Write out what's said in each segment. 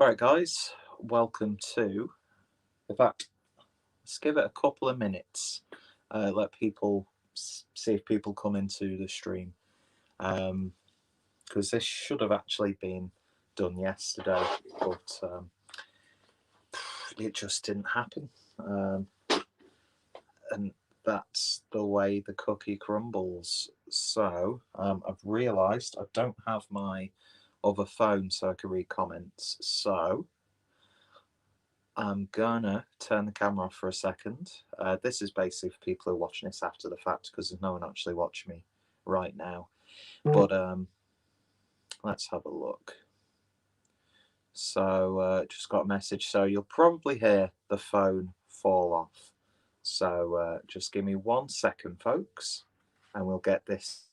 All right, guys, welcome to. In fact, let's give it a couple of minutes. Let people see if people come into the stream, because this should have actually been done yesterday, but it just didn't happen. And that's the way the cookie crumbles. So I've realised I don't have my other phone so I can read comments. So I'm gonna turn the camera off for a second. This is basically for people who are watching this after the fact because there's no one actually watching me right now. But let's have a look. So just got a message. So you'll probably hear the phone fall off. So just give me 1 second, folks, and we'll get this.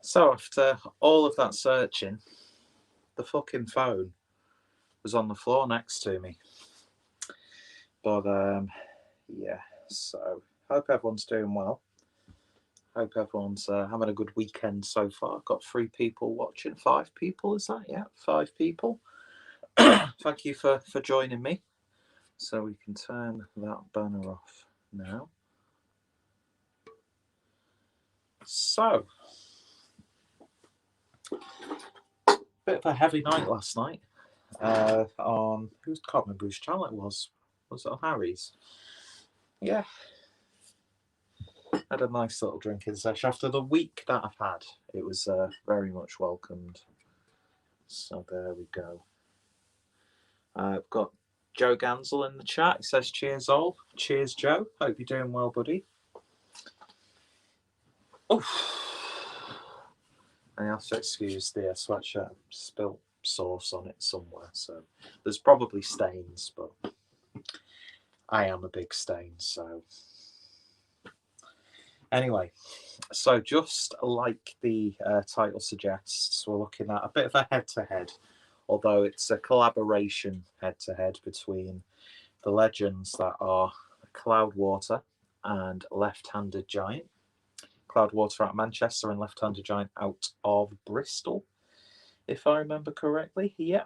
So after all of that searching, the fucking phone was on the floor next to me. But yeah, so hope everyone's doing well. Hope everyone's having a good weekend so far. Got 3 people watching. 5 people, is that? Yeah, 5 people. Thank you for joining me. So we can turn that banner off now. So, bit of a heavy night last night. On can't remember whose channel it was. Was it on Harry's? Yeah. Had a nice little drinking session after the week that I've had. It was very much welcomed. So there we go. I've got Joe Gansel in the chat. He says, cheers all. Cheers, Joe. Hope you're doing well, buddy. Oh, I have to excuse the sweatshirt. Spilt sauce on it somewhere. So there's probably stains, but I am a big stain. So anyway, so just like the title suggests, we're looking at a bit of a head-to-head, although it's a collaboration head-to-head between the legends that are Cloudwater and Left-Handed Giant. Cloudwater out of Manchester and Left-Handed Giant out of Bristol, if I remember correctly. Yeah.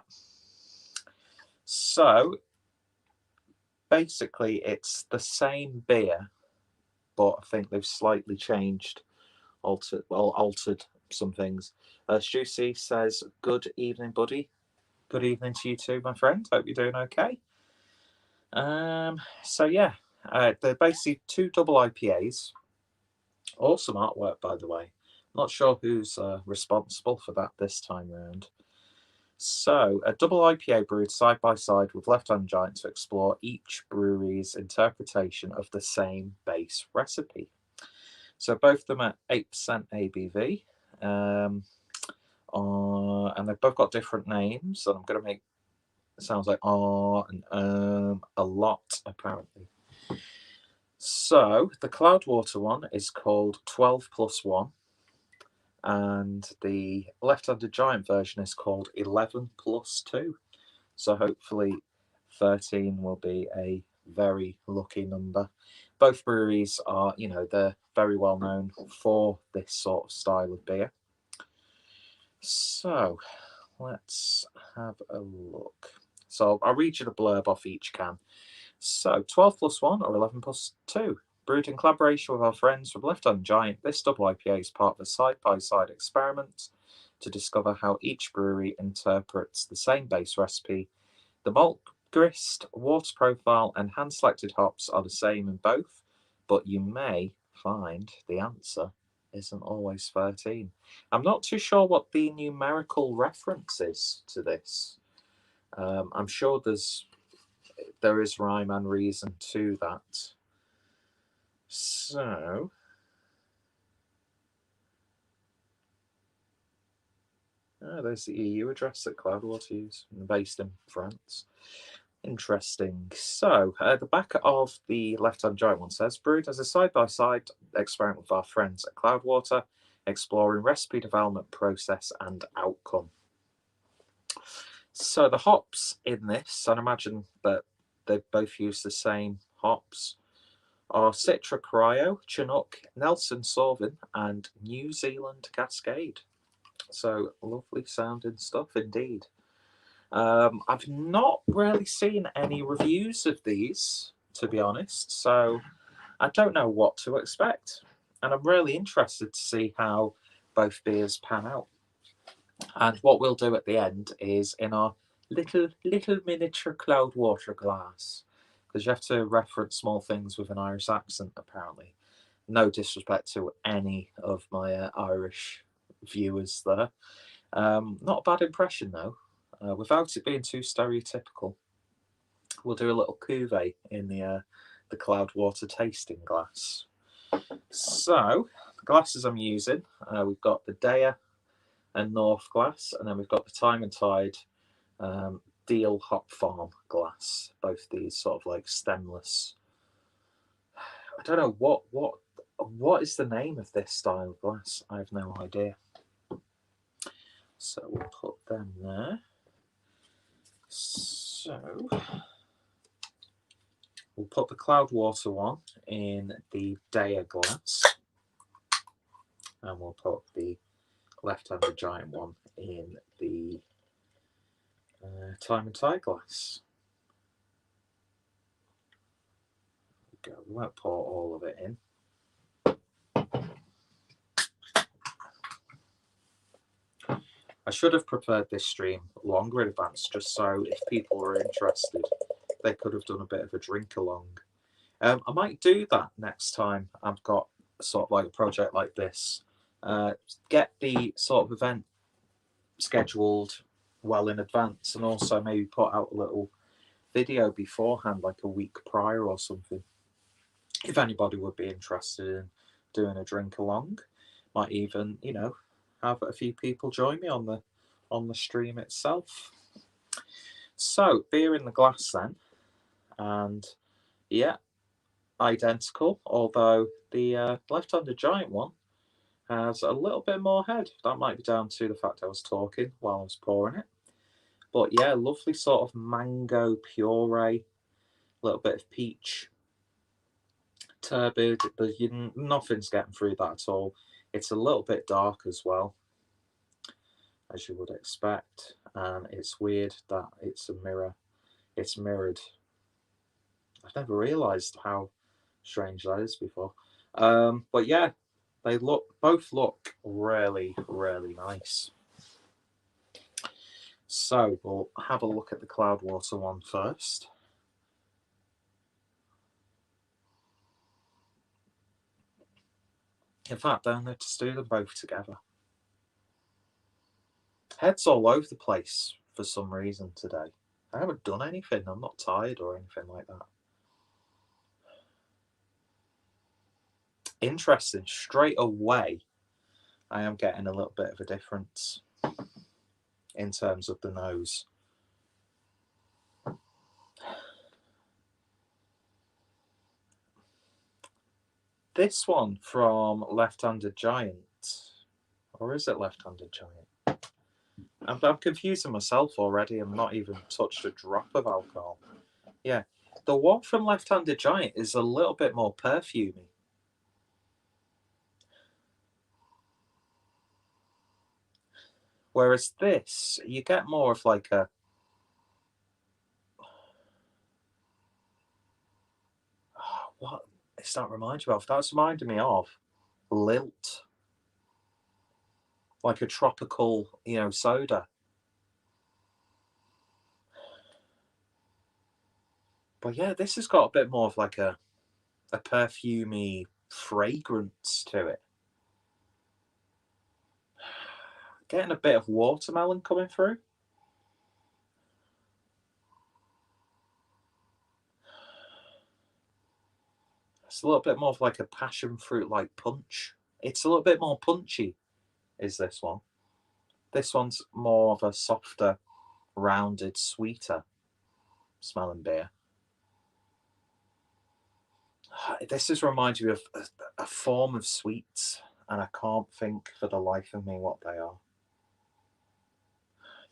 So basically, it's the same beer, but I think they've slightly changed, altered some things. Juicy says, "Good evening, buddy." Good evening to you too, my friend. Hope you're doing okay. So yeah, they're basically 2 double IPAs. Awesome artwork, by the way. Not sure who's responsible for that this time round. So, a double IPA brewed side by side with Left Hand Giant to explore each brewery's interpretation of the same base recipe. So, both of them at 8% ABV. And they've both got different names. And I'm going to make it sounds like and a lot, apparently. So, the Cloudwater one is called 12+1. And the left-handed giant version is called 11+2. So hopefully 13 will be a very lucky number. Both breweries are, they're very well known for this sort of style of beer. So let's have a look. So I'll read you the blurb off each can. So 12+1 or 11+2. Brewed in collaboration with our friends from Left Hand Giant, this double IPA is part of a side-by-side experiment to discover how each brewery interprets the same base recipe. The malt grist, water profile, and hand-selected hops are the same in both, but you may find the answer isn't always 13. I'm not too sure what the numerical reference is to this. I'm sure there is rhyme and reason to that. So, there's the EU address that Cloudwater use, based in France. Interesting. So, the back of the left-hand giant one says, brewed as a side-by-side experiment with our friends at Cloudwater, exploring recipe development process and outcome. So the hops in this, and I imagine that they both use the same hops, are Citra Cryo, Chinook, Nelson Sauvin, and New Zealand Cascade. So lovely sounding stuff indeed. I've not really seen any reviews of these, to be honest, so I don't know what to expect. And I'm really interested to see how both beers pan out. And what we'll do at the end is in our little miniature Cloudwater glass, because you have to reference small things with an Irish accent, apparently. No disrespect to any of my Irish viewers there. Not a bad impression, though. Without it being too stereotypical, we'll do a little cuvee in the Cloudwater tasting glass. So, the glasses I'm using, we've got the Daya and North glass, and then we've got the Time and Tide Deal Hop Farm glass. Both these sort of like stemless. I don't know what is the name of this style of glass. I have no idea. So we'll put them there. So we'll put the Cloudwater one in the Daya glass, and we'll put the left-handed giant one in the Time and Tide glass. There we go. We won't pour all of it in. I should have prepared this stream longer in advance, just so if people were interested, they could have done a bit of a drink along. I might do that next time I've got sort of like a project like this. Get the sort of event scheduled well in advance, and also maybe put out a little video beforehand, like a week prior or something. If anybody would be interested in doing a drink along, might even, have a few people join me on the stream itself. So beer in the glass then, and yeah, identical, although the left-handed giant one has a little bit more head. That might be down to the fact I was talking while I was pouring it. But yeah, lovely sort of mango puree, a little bit of peach turbid, but nothing's getting through that at all. It's a little bit dark as well, as you would expect, and it's weird that it's a mirror. It's mirrored. I've never realised how strange that is before. But yeah, they both look really, really nice. So we'll have a look at the Cloudwater one first. In fact, don't let's do them both together. Head's all over the place for some reason today. I haven't done anything. I'm not tired or anything like that. Interesting. Straight away, I am getting a little bit of a difference in terms of the nose. This one from Left-Handed Giant, or is it Left-Handed Giant? I'm confusing myself already. I'm not even touched a drop of alcohol. Yeah, the one from Left-Handed Giant is a little bit more perfumey. Whereas this, you get more of like a... what does that remind you of? That's reminding me of Lilt. Like a tropical, soda. But yeah, this has got a bit more of like a perfumey fragrance to it. Getting a bit of watermelon coming through. It's a little bit more of like a passion fruit like punch. It's a little bit more punchy, is this one. This one's more of a softer, rounded, sweeter smelling beer. This is reminding me of a form of sweets, and I can't think for the life of me what they are.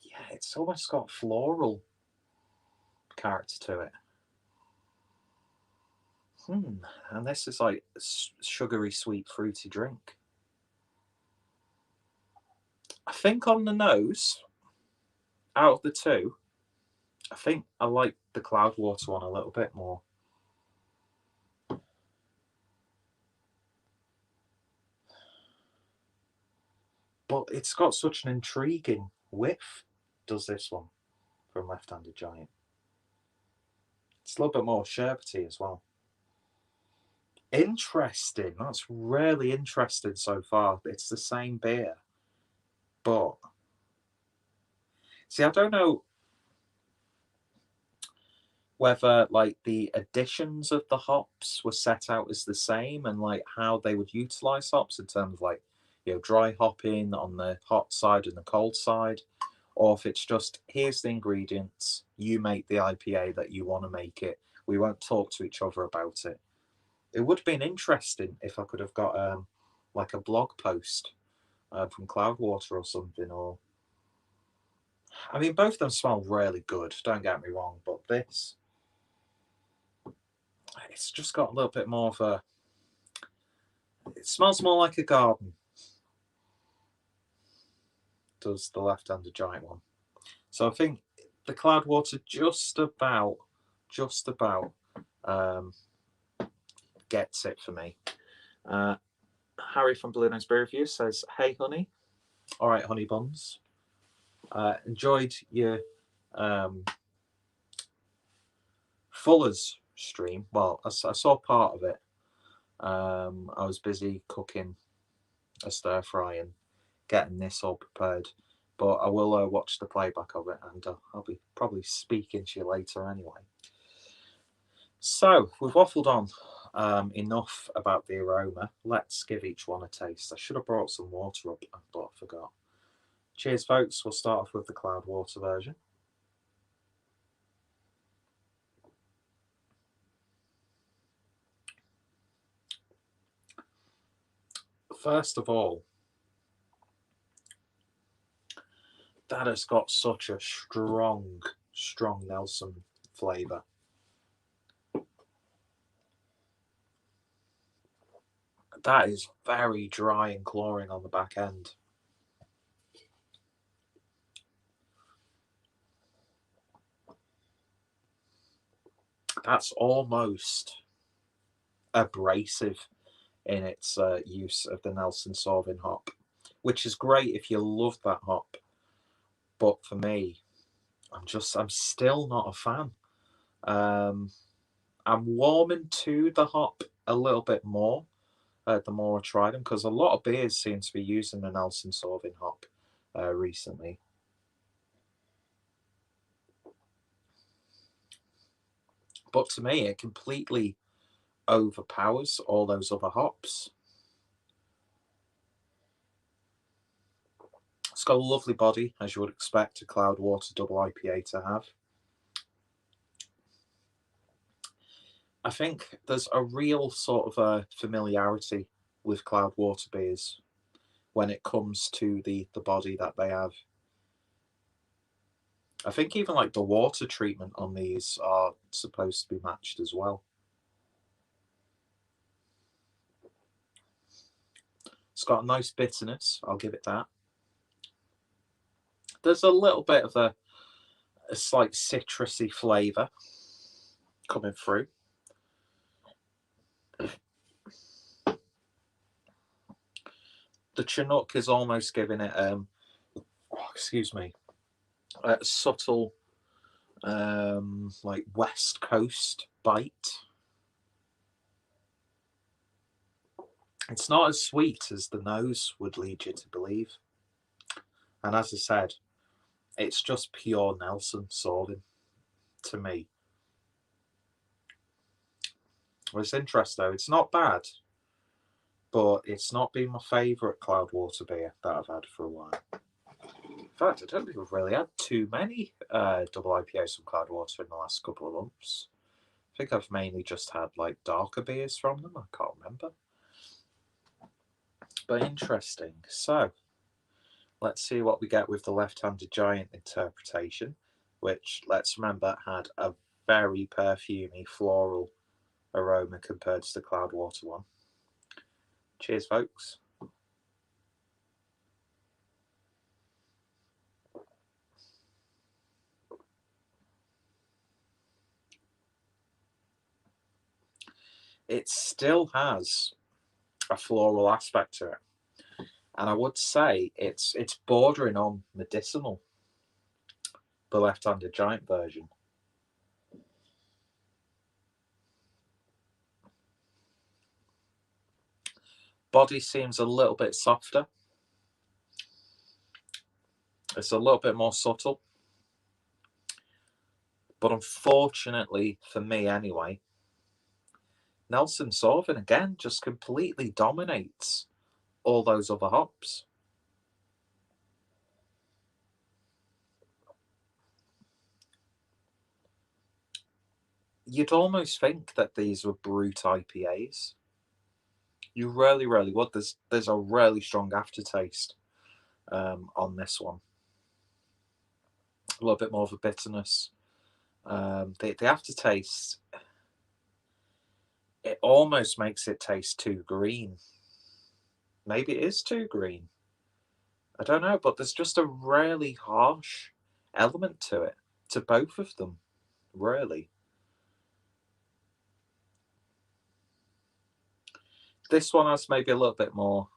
Yeah, it's almost got floral character to it. And this is like a sugary, sweet, fruity drink. I think on the nose, out of the two, I think I like the Cloudwater one a little bit more. But it's got such an intriguing whiff, does this one, from Left-Handed Giant. It's a little bit more sherbety as well. Interesting. That's really interesting so far. It's the same beer. But, see, I don't know whether like the additions of the hops were set out as the same and like how they would utilize hops in terms of like, dry hopping on the hot side and the cold side, or if it's just, here's the ingredients, you make the IPA that you want to make it. We won't talk to each other about it. It would have been interesting if I could have got like a blog post from Cloudwater or something. Or, I mean, both of them smell really good, don't get me wrong, but this, it's just got a little bit more of a... it smells more like a garden, does the Left-Handed Giant one. So I think the Cloudwater just about gets it for me. Harry from Blue Nose Beer Review says, "Hey, honey." All right, honey buns. Enjoyed your Fuller's stream. Well, I saw part of it. I was busy cooking a stir fry and getting this all prepared. But I will watch the playback of it, and I'll be probably speaking to you later anyway. So we've waffled on enough about the aroma. Let's give each one a taste. I should have brought some water up, but I forgot. Cheers, folks. We'll start off with the Cloudwater version. First of all, that has got such a strong Nelson flavour. That is very dry and clawing on the back end. That's almost abrasive in its use of the Nelson Sauvin hop, which is great if you love that hop. But for me, I'm still not a fan. I'm warming to the hop a little bit more the more I try them, because a lot of beers seem to be using the Nelson Sauvin hop recently. But to me, it completely overpowers all those other hops. It's got a lovely body, as you would expect a Cloudwater double IPA to have. I think there's a real sort of a familiarity with Cloudwater beers when it comes to the body that they have. I think even like the water treatment on these are supposed to be matched as well. It's got a nice bitterness, I'll give it that. There's a little bit of a slight citrusy flavour coming through. The Chinook is almost giving it, excuse me, a subtle, like West Coast bite. It's not as sweet as the nose would lead you to believe. And as I said, it's just pure Nelson Sauvin to me. Well, it's interesting though. It's not bad, but it's not been my favourite Cloudwater beer that I've had for a while. In fact, I don't think we've really had too many double IPAs from Cloudwater in the last couple of months. I think I've mainly just had like darker beers from them. I can't remember. But interesting. So, let's see what we get with the left-handed giant interpretation, which, let's remember, had a very perfumey floral aroma compared to the Cloudwater one. Cheers, folks. It still has a floral aspect to it, and I would say it's bordering on medicinal, the left-handed giant version. Body seems a little bit softer. It's a little bit more subtle. But unfortunately, for me anyway, Nelson Sauvin again just completely dominates all those other hops. You'd almost think that these were brute IPAs. You really, really would. There's a really strong aftertaste on this one. A little bit more of a bitterness. The aftertaste, it almost makes it taste too green. Maybe it is too green. I don't know, but there's just a really harsh element to it, to both of them, really. This one has maybe a little bit more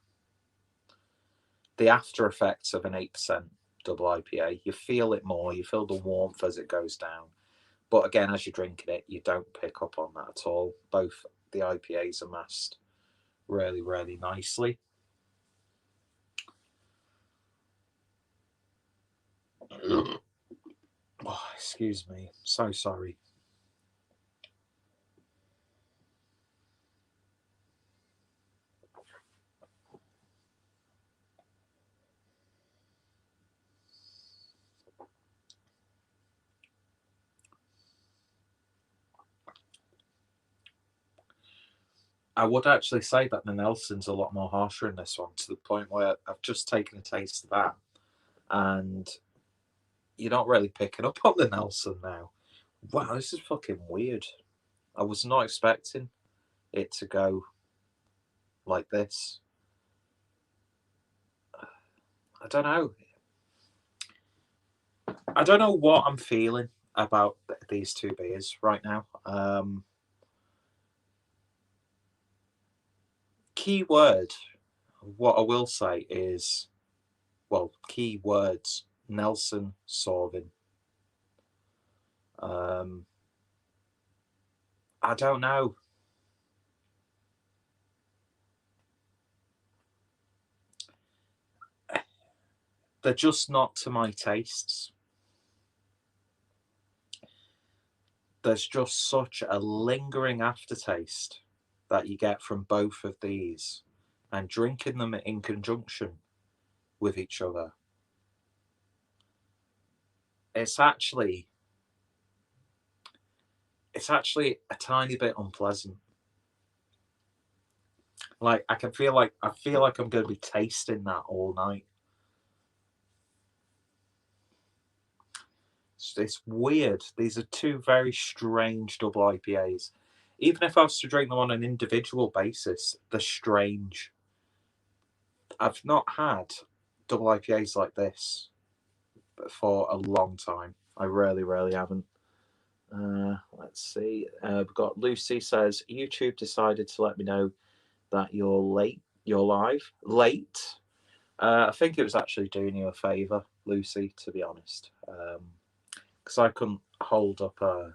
the after effects of an 8% double IPA. You feel it more, you feel the warmth as it goes down. But again, as you're drinking it, you don't pick up on that at all. Both the IPAs are masked really, really nicely. Oh, excuse me. So sorry. I would actually say that the Nelson's a lot more harsher in this one, to the point where I've just taken a taste of that, and you're not really picking up on the Nelson now. Wow, this is fucking weird. I was not expecting it to go like this. I don't know. I don't know what I'm feeling about these two beers right now. Key word, what I will say is, well, key words, Nelson Sauvin. I don't know. They're just not to my tastes. There's just such a lingering aftertaste that you get from both of these, and drinking them in conjunction with each other, it's actually a tiny bit unpleasant. Like I feel like I'm going to be tasting that all night. It's weird. These are two very strange double IPAs. Even if I was to drink them on an individual basis, they're strange. I've not had double IPAs like this for a long time. I really haven't. Let's see. We've got Lucy says, YouTube decided to let me know that you're late. You're live. Late. I think it was actually doing you a favour, Lucy, to be honest. Because I couldn't hold up a...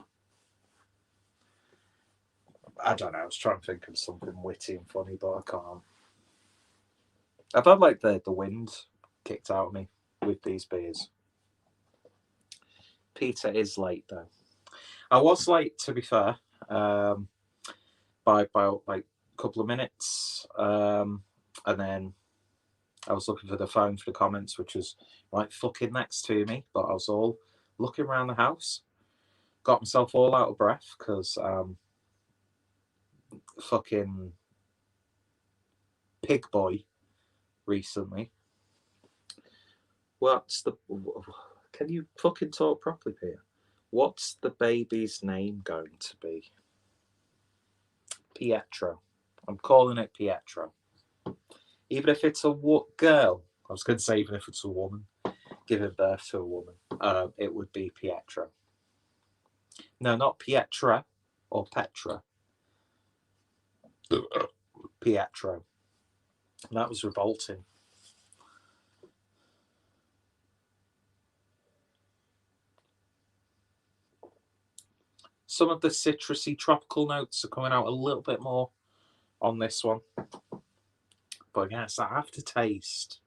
I don't know, I was trying to think of something witty and funny, but I can't. I've had like the wind kicked out of me with these beers. Peter is late though. I was late, to be fair, by about like a couple of minutes, and then I was looking for the phone for the comments, which was right fucking next to me, but I was all looking around the house, got myself all out of breath because fucking pig boy recently. What's the... Can you fucking talk properly, Peter? What's the baby's name going to be? Pietro. I'm calling it Pietro. Even if it's a girl, I was going to say even if it's a woman, giving birth to a woman, it would be Pietro. No, not Pietra or Petra. Pietro. And that was revolting. Some of the citrusy tropical notes are coming out a little bit more on this one. But again, it's that aftertaste.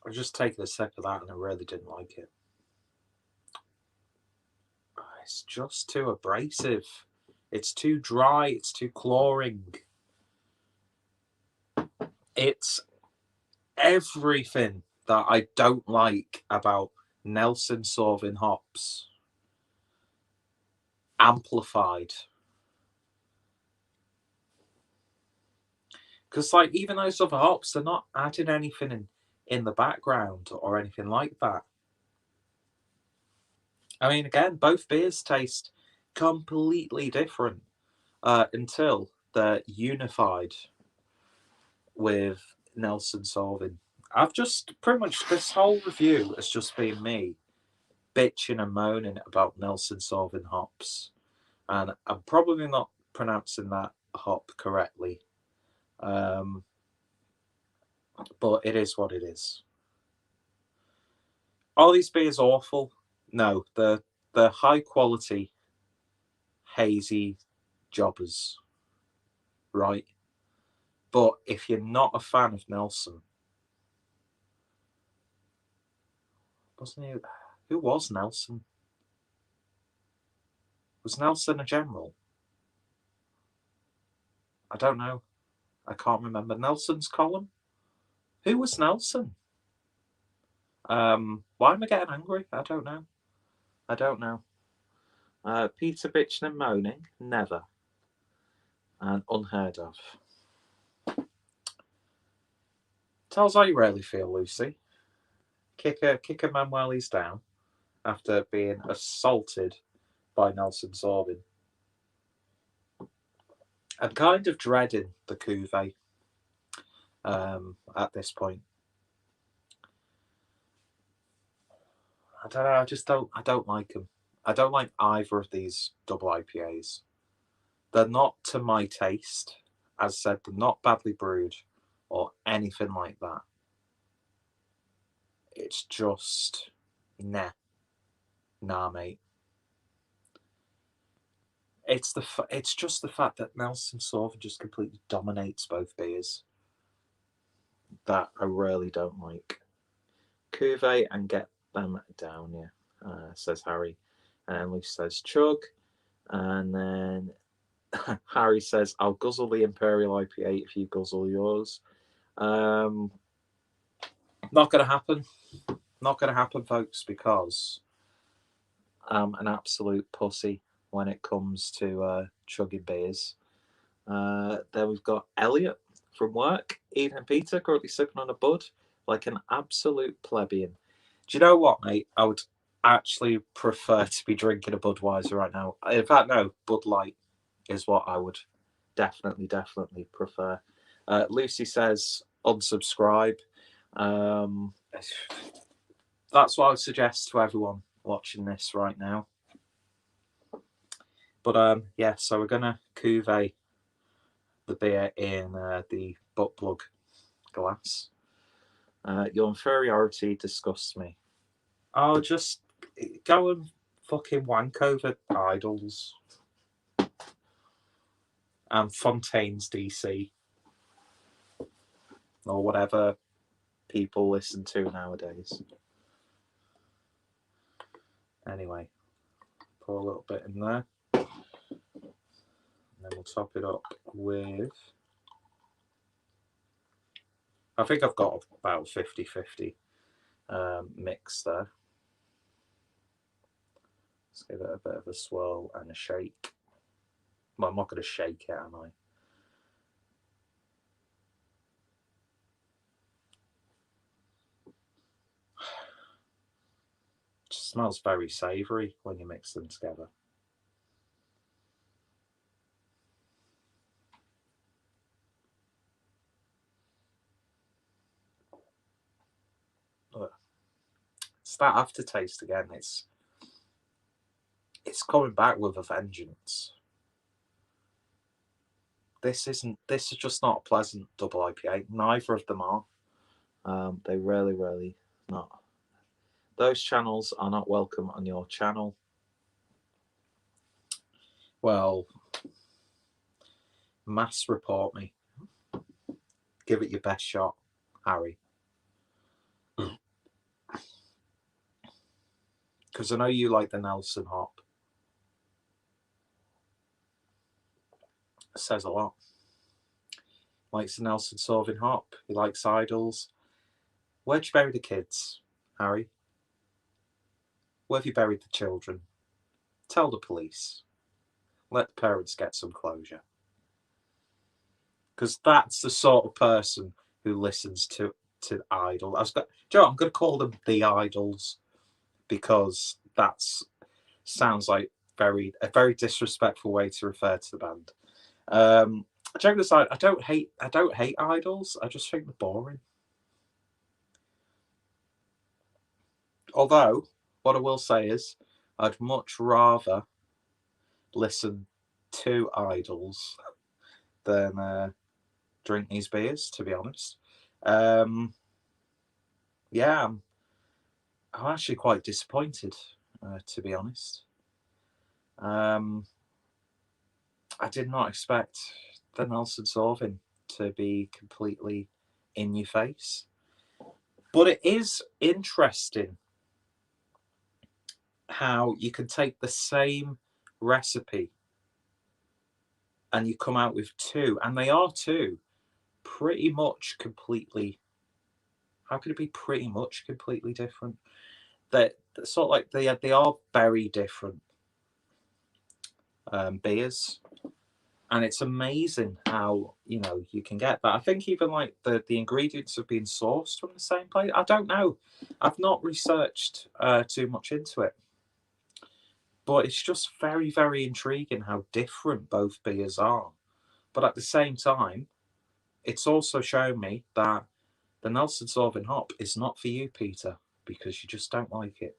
I was just taking a sip of that and I really didn't like it. It's just too abrasive. It's too dry. It's too cloying. It's everything that I don't like about Nelson Sauvin hops amplified. Because like even those other hops, they're not adding anything in the background or anything like that. I mean, again, both beers taste completely different until they're unified with Nelson Sauvin. I've just pretty much, this whole review has just been me bitching and moaning about Nelson Sauvin hops. And I'm probably not pronouncing that hop correctly. But it is what it is. Are these beers awful? No, they're high quality, hazy jobbers, right? But if you're not a fan of Nelson, wasn't he? Who was Nelson? Was Nelson a general? I don't know. I can't remember. Nelson's column? Who was Nelson? Why am I getting angry? I don't know. Peter bitching and moaning? Never. And unheard of. Tell us how you really feel, Lucy. Kick a man while he's down after being assaulted by Nelson Sauvin. I'm kind of dreading the cuvee at this point. I don't know. I don't like them. I don't like either of these double IPAs. They're not to my taste as I said, they're not badly brewed or anything like that. It's just, nah, mate. It's just the fact that Nelson Sauvin just completely dominates both beers that I really don't like. Cuvée and get them down, yeah, says Harry. And Lucy says chug. And then Harry says, I'll guzzle the Imperial IPA if you guzzle yours. Not going to happen. Not going to happen, folks, because I'm an absolute pussy when it comes to chugging beers. Then we've got Elliot from work. Ian and Peter currently sipping on a bud like an absolute plebeian. Do you know what, mate? I would actually prefer to be drinking a Budweiser right now. In fact, no, Bud Light is what I would definitely prefer. Lucy says unsubscribe. That's what I would suggest to everyone watching this right now. But yeah, so we're gonna cuvee the beer in the butt plug glass. Your inferiority disgusts me. I'll just go and fucking wank over Idols and Fontaine's DC or whatever people listen to nowadays. Anyway, pour a little bit in there. And then we'll top it up with... I think I've got about 50-50 mix there. Let's give it a bit of a swirl and a shake. Well, I'm not going to shake it, am I? It smells very savoury when you mix them together. It's that aftertaste again. It's coming back with a vengeance. This is just not a pleasant double IPA. Neither of them are. They really not. Those channels are not welcome on your channel. Well, mass report me. Give it your best shot, Harry. Because I know you like the Nelson hop. It says a lot. Likes the Nelson Sauvin hop. He likes Idols. Where'd you bury the kids, Harry? Where have you buried the children? Tell the police. Let the parents get some closure. Because that's the sort of person who listens to Idol. I'm going to call them the Idols because that sounds like a very disrespectful way to refer to the band. Joking aside, I don't hate Idols. I just think they're boring. Although, what I will say is, I'd much rather listen to Idols than drink these beers, to be honest. Yeah, I'm actually quite disappointed, to be honest. I did not expect the Nelson Sauvin to be completely in your face. But it is interesting how you can take the same recipe and you come out with two, and they are two pretty much completely... How could it be pretty much completely different? They're sort of like they are very different beers, and it's amazing how you can get that. I think even like the ingredients have been sourced from the same place. I don't know. I've not researched too much into it, but it's just very intriguing how different both beers are. But at the same time, it's also shown me that the Nelson Sauvin hop is not for you, Peter, because you just don't like it.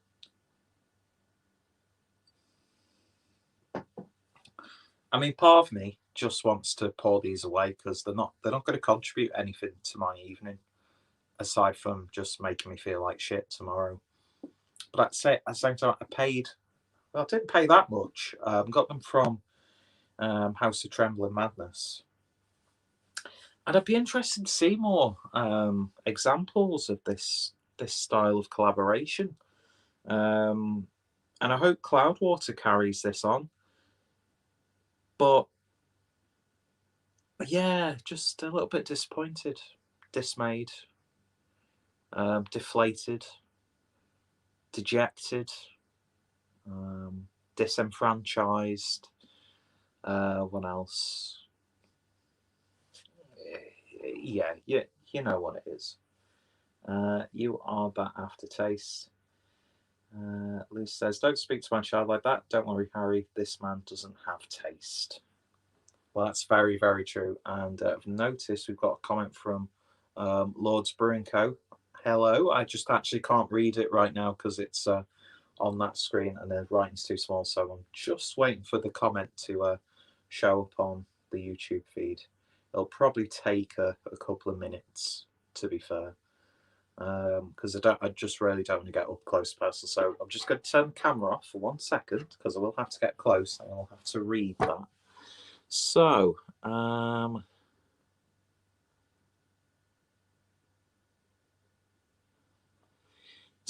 I mean, part of me just wants to pour these away because they're not going to contribute anything to my evening, aside from just making me feel like shit tomorrow. But at the same time, I didn't pay that much. Got them from House of Trembling Madness. And I'd be interested to see more examples of this style of collaboration. And I hope Cloudwater carries this on. But yeah, just a little bit disappointed, dismayed, deflated, dejected, disenfranchised. What else? Yeah, you know what it is. You are that aftertaste. Liz says, don't speak to my child like that. Don't worry, Harry. This man doesn't have taste. Well, that's very, very true. And I've noticed we've got a comment from Lord's Brewing Co. Hello. I just actually can't read it right now because it's on that screen and the writing's too small. So I'm just waiting for the comment to show up on the YouTube feed. It'll probably take a couple of minutes, to be fair. Because I just really don't want to get up close personal. So I'm just going to turn the camera off for 1 second because I will have to get close and I'll have to read that. So,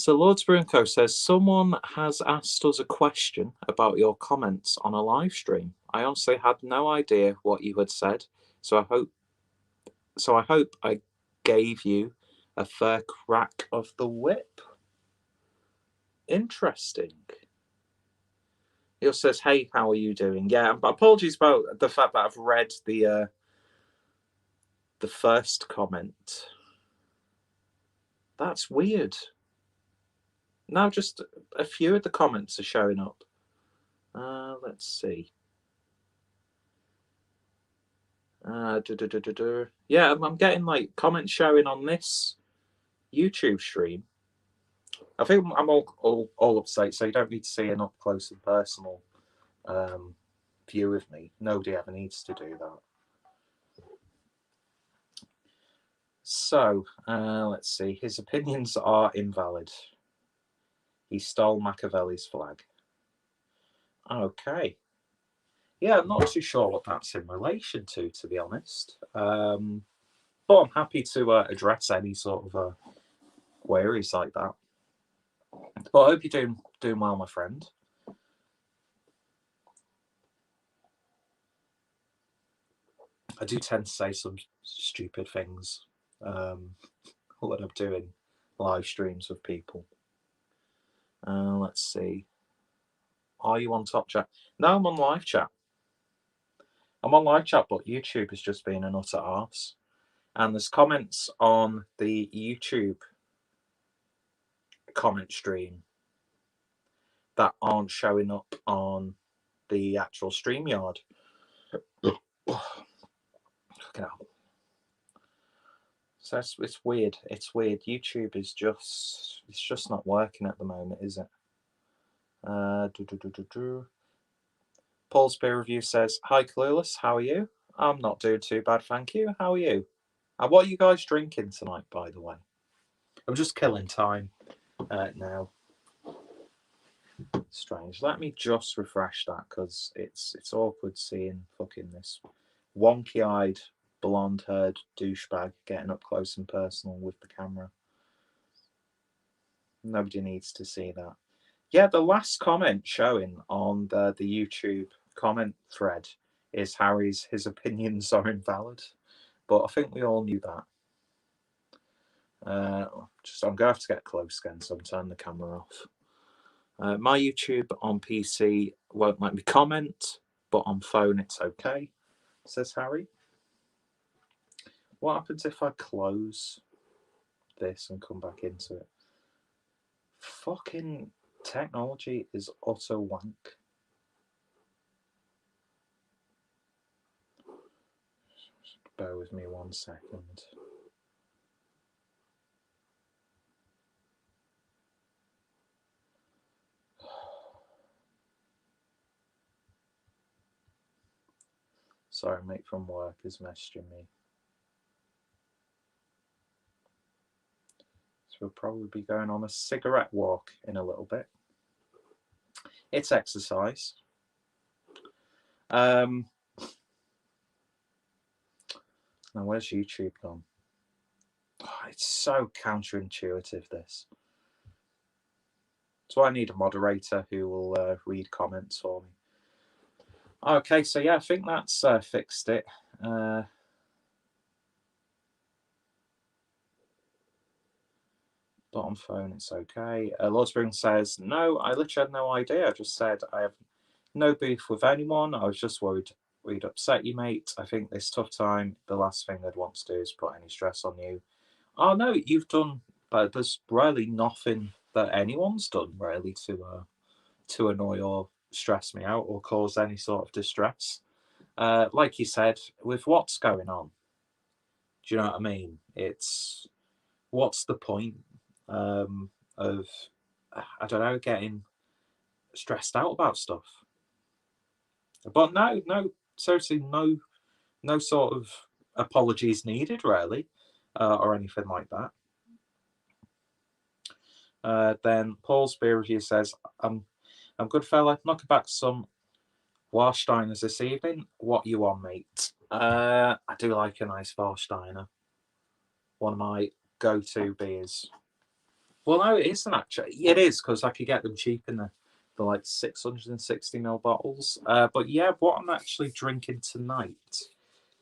Lords Brunco says, someone has asked us a question about your comments on a live stream. I honestly had no idea what you had said, so I hope I gave you a fair crack of the whip. Interesting. He also says, hey, how are you doing? Yeah, apologies about the fact that I've read the first comment. That's weird. Now just a few of the comments are showing up. Let's see. Yeah, I'm getting like comments showing on this YouTube stream. I think I'm all up to date, so you don't need to see an up close and personal view of me. Nobody ever needs to do that. So let's see. His opinions are invalid. He stole Machiavelli's flag. Okay. Yeah, I'm not too sure what that's in relation to be honest. But I'm happy to address any sort of queries like that. But I hope you're doing well, my friend. I do tend to say some stupid things when I'm doing live streams with people. Let's see. Are you on Top Chat? No, I'm on live chat. I'm on live chat, but YouTube has just been an utter arse. And there's comments on the YouTube comment stream that aren't showing up on the actual StreamYard. Fucking hell. So it's weird. It's weird. YouTube is just not working at the moment, is it? Paul's peer review says, hi Clueless, how are you? I'm not doing too bad, thank you. How are you? And what are you guys drinking tonight, by the way? I'm just killing time now. Strange. Let me just refresh that because it's awkward seeing fucking this wonky-eyed, blonde-haired douchebag getting up close and personal with the camera. Nobody needs to see that. Yeah, the last comment showing on the YouTube comment thread is his opinions are invalid. But I think we all knew that. I'm going to have to get close again, so I'm turning the camera off. My YouTube on PC won't let me comment, but on phone it's okay, says Harry. What happens if I close this and come back into it? Fucking technology is utter wank. Bear with me 1 second. Sorry, mate from work is messaging me. So we'll probably be going on a cigarette walk in a little bit. It's exercise. Now, where's YouTube gone? Oh, it's so counterintuitive, this. So I need a moderator who will read comments for me. Okay, so yeah, I think that's fixed it. Bottom phone, it's okay. Lord Spring says, no, I literally had no idea. I just said I have no beef with anyone. I was just worried we'd upset you, mate. I think this tough time, the last thing I'd want to do is put any stress on you. Oh, no, you've done, but there's really nothing that anyone's done, really, to annoy or stress me out or cause any sort of distress. Like you said, with what's going on, do you know what I mean? It's, what's the point of, I don't know, getting stressed out about stuff? But no, seriously, no sort of apologies needed, really, or anything like that. Then Paul's beer review says, I'm good, fella. Knocking back some Warsteiners this evening. What you on, mate? I do like a nice Warsteiner. One of my go-to beers. Well, no, it isn't actually. It is, because I could get them cheap in the like 660ml bottles. But yeah, what I'm actually drinking tonight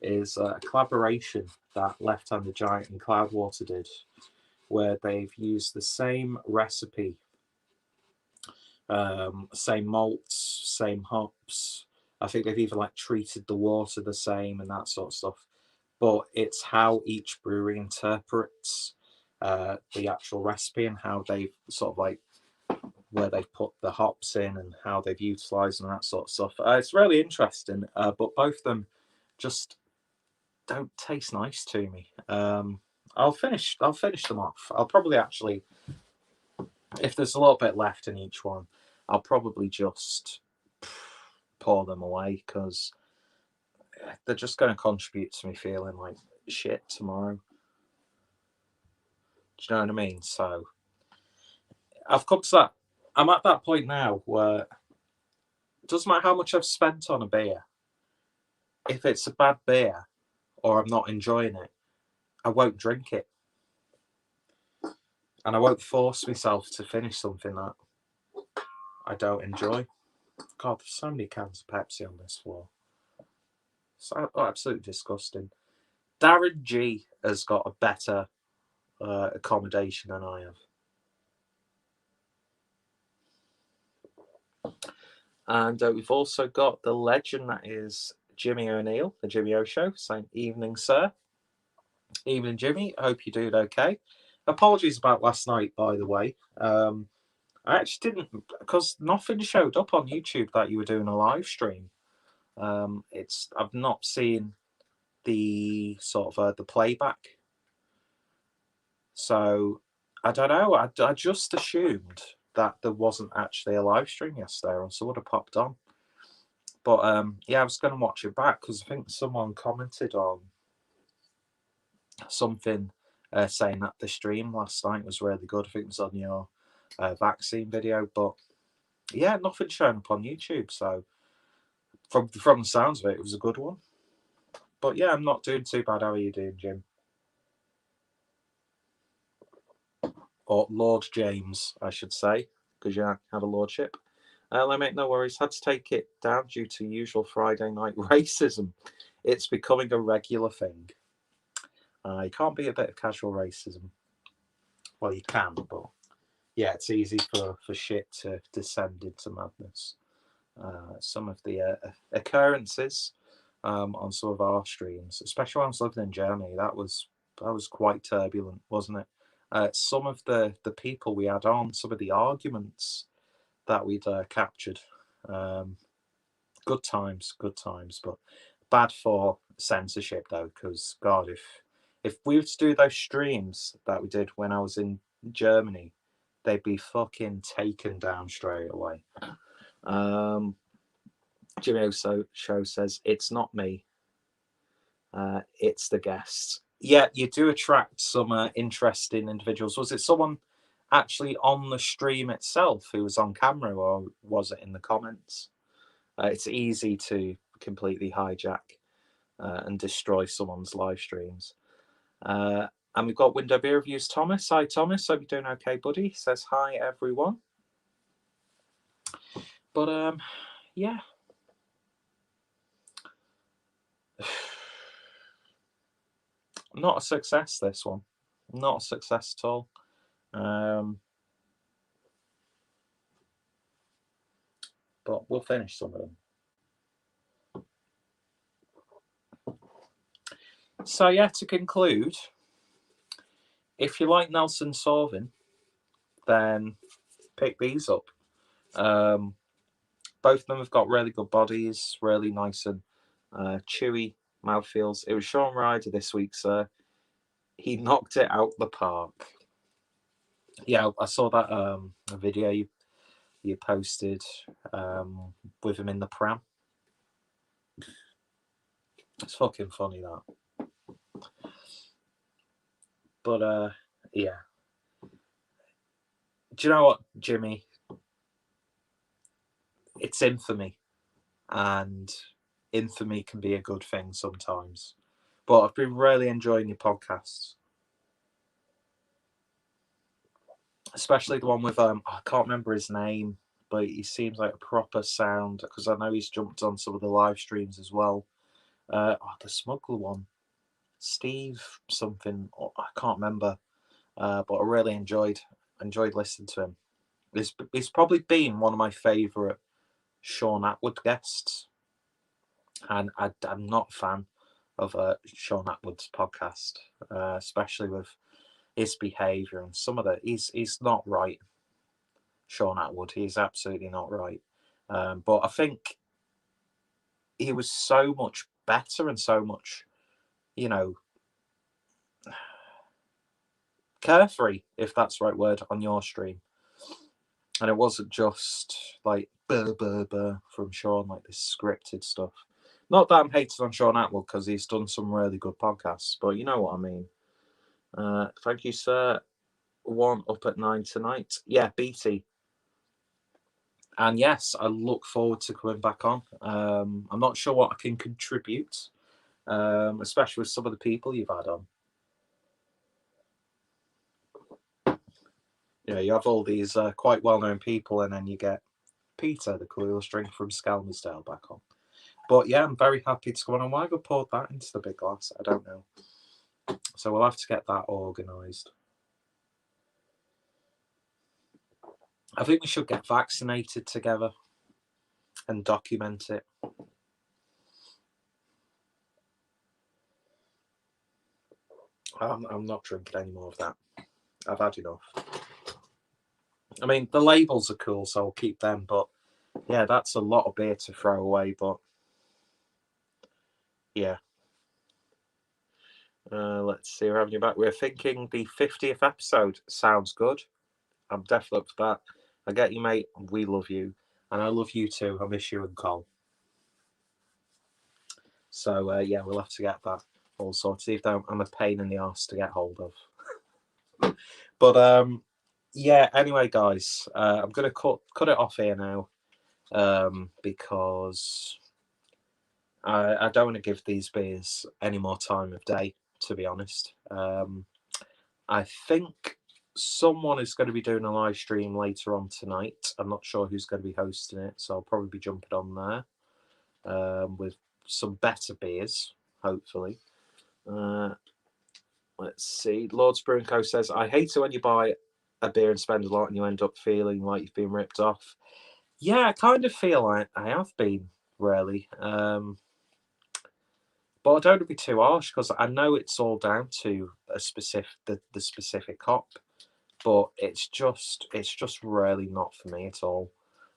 is a collaboration that Left Handed Giant and Cloudwater did, where they've used the same recipe, same malts, same hops. I think they've even like treated the water the same and that sort of stuff. But it's how each brewery interprets the actual recipe and how they've sort of like where they've put the hops in and how they've utilised and that sort of stuff. It's really interesting, but both of them just don't taste nice to me. I'll finish them off. I'll probably actually, if there's a little bit left in each one, I'll probably just pour them away because they're just going to contribute to me feeling like shit tomorrow. Do you know what I mean? So I've come to that. I'm at that point now where it doesn't matter how much I've spent on a beer. If it's a bad beer or I'm not enjoying it, I won't drink it. And I won't force myself to finish something that I don't enjoy. God, there's so many cans of Pepsi on this floor. So absolutely disgusting. Darren G has got a better accommodation than I have. And we've also got the legend that is Jimmy O'Neill, the Jimmy O Show, saying, evening, sir. Evening, Jimmy. I hope you're doing okay. Apologies about last night, by the way. I actually didn't, because nothing showed up on YouTube that you were doing a live stream. I've not seen the sort of the playback. So I don't know. I just assumed that there wasn't actually a live stream yesterday, or so would have popped on. But yeah, I was going to watch it back because I think someone commented on something saying that the stream last night was really good. I think it was on your vaccine video, but yeah, nothing showing up on YouTube. So from the sounds of it, it was a good one. But yeah, I'm not doing too bad. How are you doing, Jim? Or Lord James, I should say, because you have a lordship. Mate, no worries. Had to take it down due to usual Friday night racism. It's becoming a regular thing. You can't be a bit of casual racism. Well, you can, but yeah, it's easy for shit to descend into madness. Some of the occurrences on some of our streams, especially when I was living in Germany, that was quite turbulent, wasn't it? Some of the people we had on, some of the arguments that we'd captured. Good times, but bad for censorship though, because God, if we were to do those streams that we did when I was in Germany, they'd be fucking taken down straight away. Jimmy Oso Show says, it's not me. It's the guests. Yeah, you do attract some interesting individuals. Was it someone actually on the stream itself who was on camera, or was it in the comments? It's easy to completely hijack and destroy someone's live streams. And we've got Window Beer Reviews Thomas. Hi, Thomas. Hope you're doing okay, buddy. He says hi, everyone. But, yeah. Not a success, this one. Not a success at all. But we'll finish some of them. So, yeah, to conclude, if you like Nelson Sauvin, then pick these up. Both of them have got really good bodies, really nice and chewy mouthfeels. It was Sean Ryder this week, sir. He knocked it out the park. Yeah, I saw that a video you posted with him in the pram. It's fucking funny, that. But yeah. Do you know what, Jimmy? It's infamy, and infamy can be a good thing sometimes. But I've been really enjoying your podcasts, especially the one with I can't remember his name, but he seems like a proper sound, because I know he's jumped on some of the live streams as well. The smuggler one, Steve something, I can't remember, but I really enjoyed listening to him. He's probably been one of my favourite Sean Atwood guests, and I'm not a fan of Sean Atwood's podcast, especially with his behaviour and some of the he's not right. Sean Atwood, he's absolutely not right. But I think he was so much better and so much, carefree, if that's the right word, on your stream. And it wasn't just like burr, burr, burr from Sean, like this scripted stuff. Not that I'm hating on Sean Atwood, because he's done some really good podcasts, but you know what I mean. Thank you, sir. One up at 9 tonight. Yeah, BT. And yes, I look forward to coming back on. I'm not sure what I can contribute, especially with some of the people you've had on. You have all these quite well-known people, and then you get Peter, the coolest drink from Skelmersdale, back on. But yeah, I'm very happy to come on. Why have I poured that into the big glass? I don't know. So we'll have to get that organised. I think we should get vaccinated together and document it. I'm not drinking any more of that. I've had enough. I mean, the labels are cool, so I'll keep them. But yeah, that's a lot of beer to throw away. But yeah. Let's see, we're having you back. We're thinking the 50th episode sounds good. I'm definitely up for that. I get you, mate. We love you. And I love you too. I miss you and Cole. So, yeah, we'll have to get that all sorted. See if I'm a pain in the arse to get hold of. But, yeah, anyway, guys, I'm going to cut it off here now, because I don't want to give these beers any more time of day, to be honest. I think someone is going to be doing a live stream later on tonight. I'm not sure who's going to be hosting it, so I'll probably be jumping on there with some better beers, hopefully. Let's see. Lord's Brewing Co. says, I hate it when you buy a beer and spend a lot and you end up feeling like you've been ripped off. Yeah, I kind of feel like I have been, really. But I don't want to be too harsh, because I know it's all down to the specific hop. But it's just really not for me at all.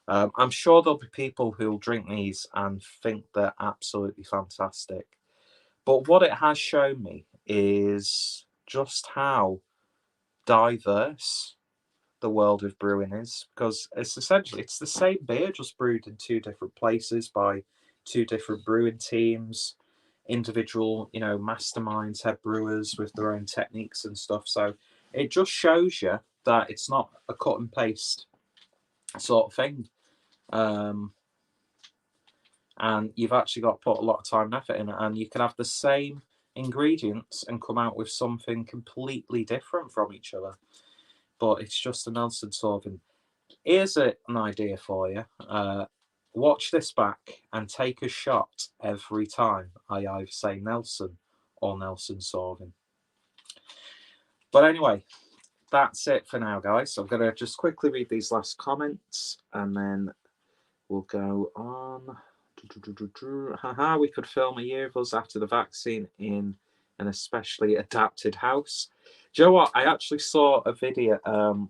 I'm sure there'll be people who'll drink these and think they're absolutely fantastic. But what it has shown me is just how diverse the world of brewing is, because it's the same beer, just brewed in two different places by two different brewing teams. individual, you know, masterminds, head brewers with their own techniques and stuff. So it just shows you that it's not a cut and paste sort of thing. And you've actually got to put a lot of time and effort in it, and you can have the same ingredients and come out with something completely different from each other. But it's just a Nelson Sauvin. Here's an idea for you. Watch this back and take a shot every time I either say Nelson or Nelson Sauvin. But anyway, that's it for now, guys. I'm going to just quickly read these last comments and then we'll go on. Haha, we could film a year of us after the vaccine in an especially adapted house. Do you know what? I actually saw a video,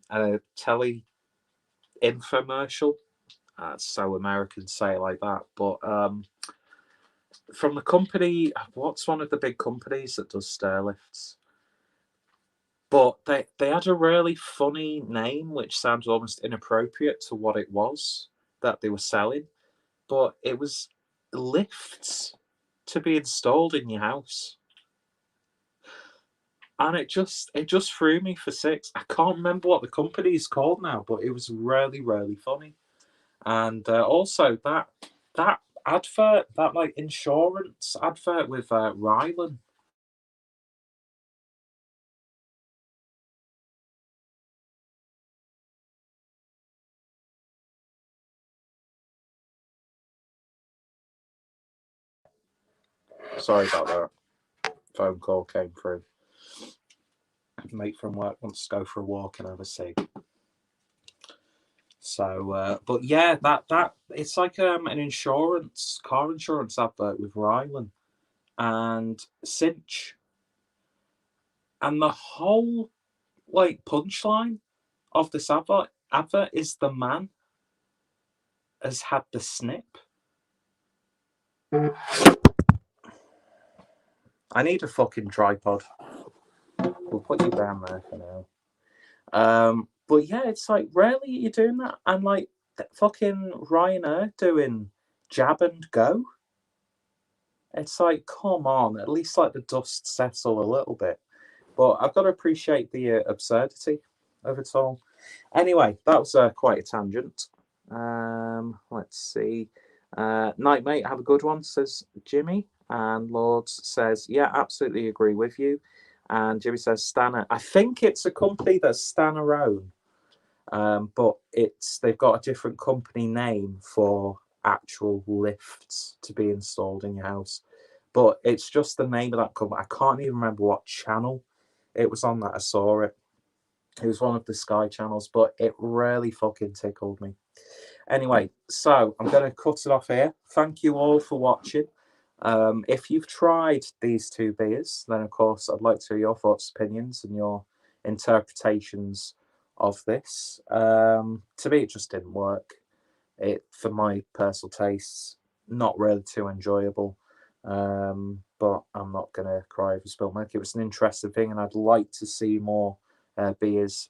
a telly infomercial. That's so American say it like that. But from the company, what's one of the big companies that does stair lifts? But they had a really funny name, which sounds almost inappropriate to what it was that they were selling. But it was lifts to be installed in your house. And it just threw me for six. I can't remember what the company is called now, but it was really, really funny. And also that advert, that like insurance advert with Rylan. Sorry about that. Phone call came through. Mate from work wants to go for a walk and have a cig. So, but yeah, that it's like an insurance, car insurance advert with Rylan and Cinch, and the whole like punchline of this advert is the man has had the snip. I need a fucking tripod. We'll put you down there for now. But yeah, it's like, really, you're doing that? And like, fucking Ryanair doing jab and go? It's like, come on, at least like the dust settle a little bit. But I've got to appreciate the absurdity of it all. Anyway, that was quite a tangent. Let's see. Night, mate, have a good one, says Jimmy. And Lords says, yeah, absolutely agree with you. And Jimmy says, Stanner. I think it's a company that's Stanner own, but they've got a different company name for actual lifts to be installed in your house. But it's just the name of that company. I can't even remember what channel it was on that I saw it. It was one of the Sky channels, but it really fucking tickled me. Anyway, so I'm going to cut it off here. Thank you all for watching. If you've tried these two beers, then of course I'd like to hear your thoughts, opinions, and your interpretations of this. To me, it just didn't work. For my personal tastes, not really too enjoyable. But I'm not going to cry over spilled milk. It was an interesting thing, and I'd like to see more beers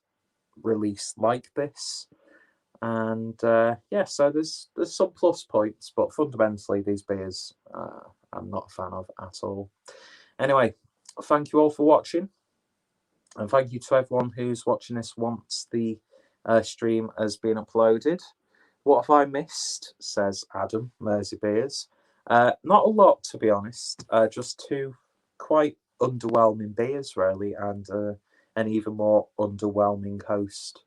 released like this. And yeah, so there's some plus points, but fundamentally these beers I'm not a fan of at all. Anyway, thank you all for watching, and thank you to everyone who's watching this once the stream has been uploaded. What have I missed, says Adam Mersey Beers. Not a lot, to be honest. Just two quite underwhelming beers, really, and an even more underwhelming host.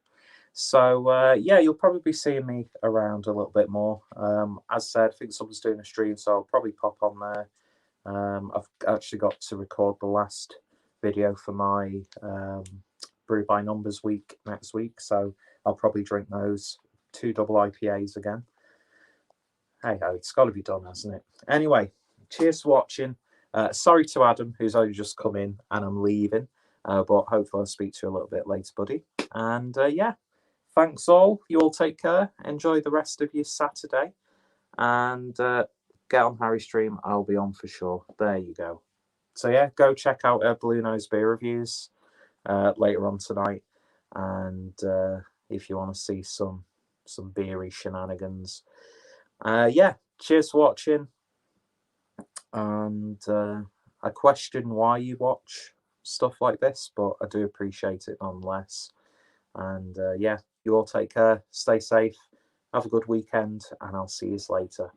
So, yeah, you'll probably be seeing me around a little bit more. As I said, I think someone's doing a stream, so I'll probably pop on there. I've actually got to record the last video for my Brew by Numbers week next week, so I'll probably drink those 2 double IPAs again. Hey ho, it's got to be done, hasn't it? Anyway, cheers for watching. Sorry to Adam, who's only just come in and I'm leaving, but hopefully I'll speak to you a little bit later, buddy. And yeah, thanks all. You all take care. Enjoy the rest of your Saturday. And get on Harry's stream. I'll be on for sure. There you go. So yeah, go check out Blue Nose Beer Reviews later on tonight. And if you want to see some beery shenanigans. Yeah, cheers for watching. And I question why you watch stuff like this, but I do appreciate it nonetheless. And yeah, you all take care, stay safe, have a good weekend, and I'll see you later.